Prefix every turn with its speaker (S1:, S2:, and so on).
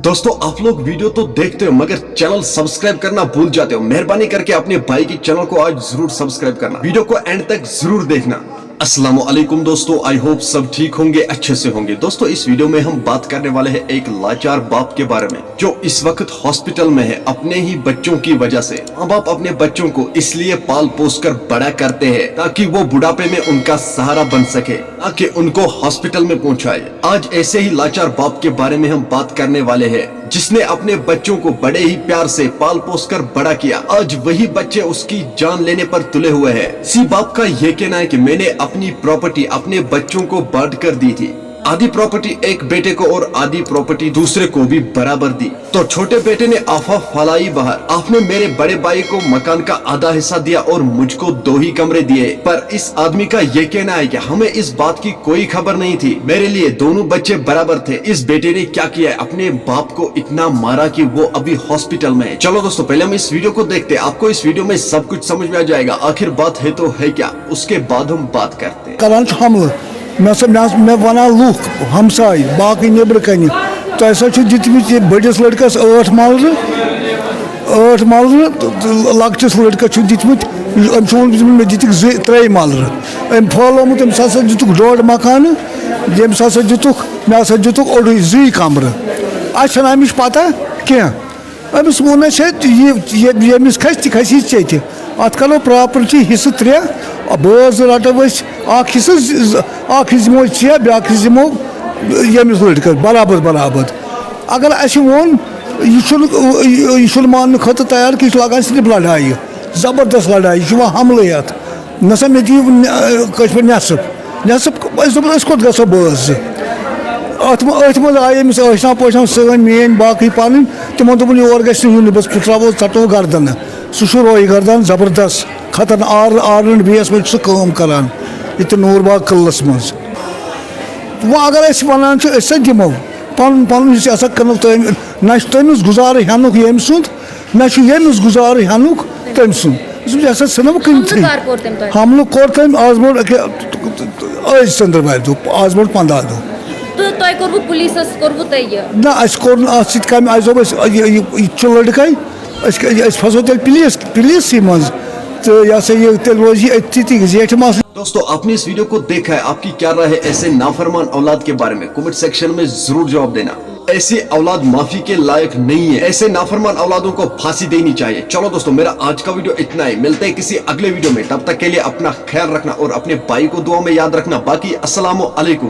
S1: दोस्तों आप लोग वीडियो तो देखते हो मगर चैनल सब्सक्राइब करना भूल जाते हो। मेहरबानी करके अपने भाई की चैनल को आज जरूर सब्सक्राइब करना, वीडियो को एंड तक जरूर देखना। अस्सलामु अलैकुम दोस्तों, आई होप सब ठीक होंगे, अच्छे से होंगे। दोस्तों इस वीडियो में हम बात करने वाले हैं एक लाचार बाप के बारे में जो इस वक्त हॉस्पिटल में है अपने ही बच्चों की वजह से। माँ बाप अपने बच्चों को इसलिए पाल पोस कर बड़ा करते हैं ताकि वो बुढ़ापे में उनका सहारा बन सके, ताकि उनको हॉस्पिटल में पहुँचाए। आज ऐसे ही लाचार बाप के बारे में हम बात करने वाले हैं जिसने अपने बच्चों को बड़े ही प्यार से पाल पोस कर बड़ा किया। आज वही बच्चे उसकी जान लेने पर तुले हुए हैं। इसी बाप का ये कहना है कि मैंने अपनी प्रॉपर्टी अपने बच्चों को बांट कर दी थी। आधी प्रॉपर्टी एक बेटे को और आधी प्रॉपर्टी दूसरे को भी बराबर दी। तो छोटे बेटे ने आफा फैलाई बाहर, आपने मेरे बड़े भाई को मकान का आधा हिस्सा दिया और मुझको 2 ही कमरे दिए। पर इस आदमी का ये कहना है कि हमें इस बात की कोई खबर नहीं थी, मेरे लिए दोनों बच्चे बराबर थे। इस बेटे ने क्या किया है, अपने बाप को इतना मारा कि वो अभी हॉस्पिटल में है। चलो दोस्तों पहले हम इस वीडियो को देखते हैं, आपको इस वीडियो में सब कुछ समझ में आ जाएगा। आखिर बात है तो है क्या, उसके बाद हम बात करते हैं।
S2: मैं वना लूख हमसाय बाकी नबर कन तुम दितमित बड़िस लड़कस 8 मलर लकटिस लड़कस दितमित मे दिख 3 मलर अम फहलोमुत अम्स हसा दितुक 1.5 मकान यम्स हसा दितुक मे हसा दितुक 2 कमर। अच्छा अमिश पता कह अमिस वोन यमिस खस खसी चे अत करो प्रॉपर्टी हिस्से 3 बस रटो हिस्मो 6 ब्या हिस्मो यमिस लड़कस बराबर बराबर। अगर अस वोन यह मान खत तैयार कि लगान सिर्फ लड़ाई, जबरदस्त लड़ाई, यह हमले अत नसा मे दिव नसफ कोत गो बस अथ मज आए अमिस आशना पोशना सन मेन बाकी पन तमो दोपन योर गन बस त्रो चटो गर्दन सह रोई गर्दन जबरदस्त खतन आर बीस मे कम करान ये नूरबाग कलस मज। वो अगर वन दिमो पन पन कनल ना तमिस गुजार हेनुक यम सुंद ना यमिस गुजार हेनुक तम सुंद सनम कन हमल कोर तम आज बोल चंद्रवार दो आज बोल 15 दो ना कम लड़का फसो तेल पुलिस मज तो यह तेल रोज अति जेठ मास।
S1: दोस्तों आपने इस वीडियो को देखा है, आपकी क्या राय है ऐसे नाफरमान औलाद के बारे में? कमेंट सेक्शन में जरूर जवाब देना। ऐसे औलाद माफी के लायक नहीं है, ऐसे नाफरमान औलादों को फांसी देनी चाहिए। चलो दोस्तों मेरा आज का वीडियो इतना ही, मिलते हैं किसी अगले वीडियो में, तब तक के लिए अपना ख्याल रखना और अपने भाई को दुआ में याद रखना। बाकी अस्सलामु अलैकुम।